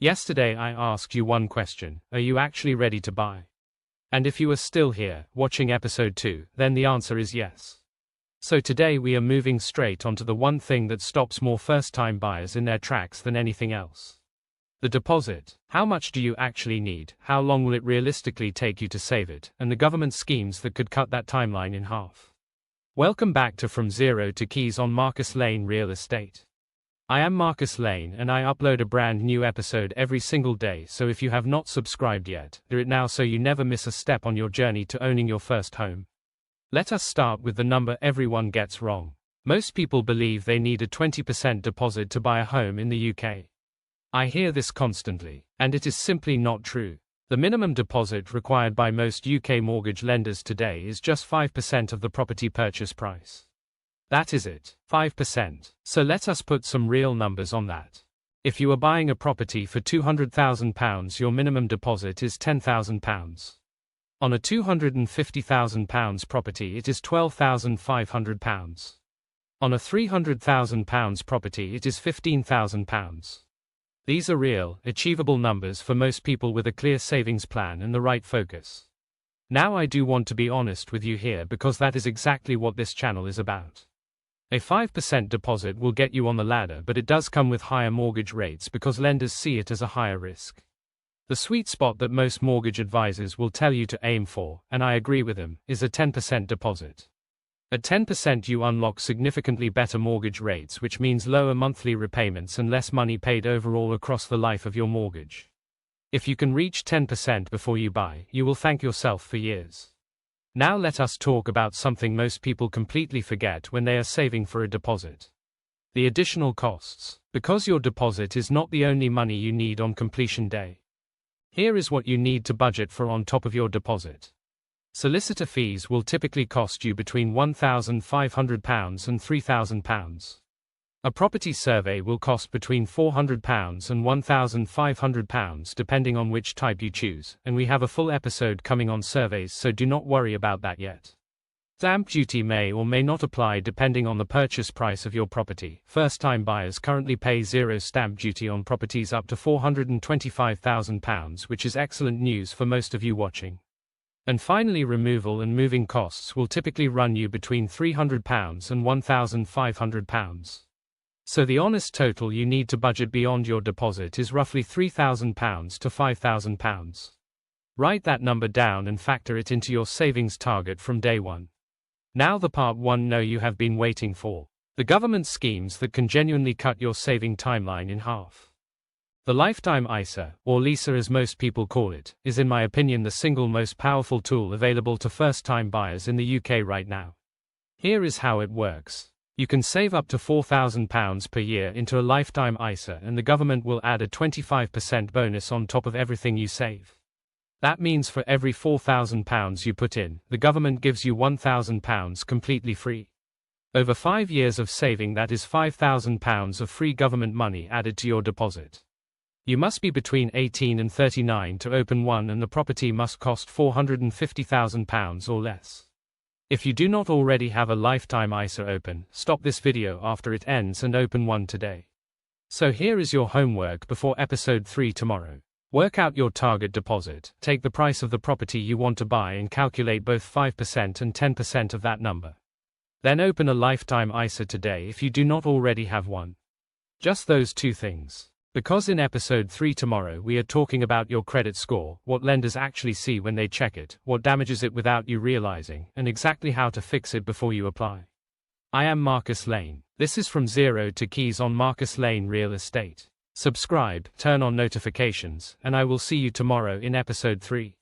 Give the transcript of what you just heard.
Yesterday I asked you one question: are you actually ready to buy? And if you are still here, watching episode 2, then the answer is yes. So today we are moving straight onto the one thing that stops more first-time buyers in their tracks than anything else. The deposit. How much do you actually need? How long will it realistically take you to save it? And the government schemes that could cut that timeline in half. Welcome back to From Zero to Keys on Marcus Lane Real Estate. I am Marcus Lane and I upload a brand new episode every single day, so if you have not subscribed yet, do it now so you never miss a step on your journey to owning your first home. Let us start with the number everyone gets wrong. Most people believe they need a 20% deposit to buy a home in the UK. I hear this constantly, and it is simply not true. The minimum deposit required by most UK mortgage lenders today is just 5% of the property purchase price. That is it, 5%. So let us put some real numbers on that. If you are buying a property for £200,000, your minimum deposit is £10,000. On a £250,000 property it is £12,500. On a £300,000 property it is £15,000. These are real, achievable numbers for most people with a clear savings plan and the right focus. Now I do want to be honest with you here, because that is exactly what this channel is about. A 5% deposit will get you on the ladder, but it does come with higher mortgage rates because lenders see it as a higher risk. The sweet spot that most mortgage advisors will tell you to aim for, and I agree with them, is a 10% deposit. At 10% you unlock significantly better mortgage rates, which means lower monthly repayments and less money paid overall across the life of your mortgage. If you can reach 10% before you buy, you will thank yourself for years. Now let us talk about something most people completely forget when they are saving for a deposit. The additional costs. Because your deposit is not the only money you need on completion day. Here is what you need to budget for on top of your deposit. Solicitor fees will typically cost you between £1,500 and £3,000. A property survey will cost between £400 and £1,500 depending on which type you choose, and we have a full episode coming on surveys, so do not worry about that yet. Stamp duty may or may not apply depending on the purchase price of your property. First-time buyers currently pay zero stamp duty on properties up to £425,000, which is excellent news for most of you watching. And finally, removal and moving costs will typically run you between £300 and £1,500. So the honest total you need to budget beyond your deposit is roughly £3,000 to £5,000. Write that number down and factor it into your savings target from day one. Now the part 1 you have been waiting for. The government schemes that can genuinely cut your saving timeline in half. The Lifetime ISA, or LISA as most people call it, is in my opinion the single most powerful tool available to first-time buyers in the UK right now. Here is how it works. You can save up to £4,000 per year into a Lifetime ISA, and the government will add a 25% bonus on top of everything you save. That means for every £4,000 you put in, the government gives you £1,000 completely free. Over 5 years of saving, that is £5,000 of free government money added to your deposit. You must be between 18 and 39 to open one, and the property must cost £450,000 or less. If you do not already have a Lifetime ISA open, stop this video after it ends and open one today. So here is your homework before episode 3 tomorrow. Work out your target deposit, take the price of the property you want to buy and calculate both 5% and 10% of that number. Then open a Lifetime ISA today if you do not already have one. Just those two things. Because in episode 3 tomorrow we are talking about your credit score, what lenders actually see when they check it, what damages it without you realizing, and exactly how to fix it before you apply. I am Marcus Lane. This is From Zero to Keys on Marcus Lane Real Estate. Subscribe, turn on notifications, and I will see you tomorrow in episode 3.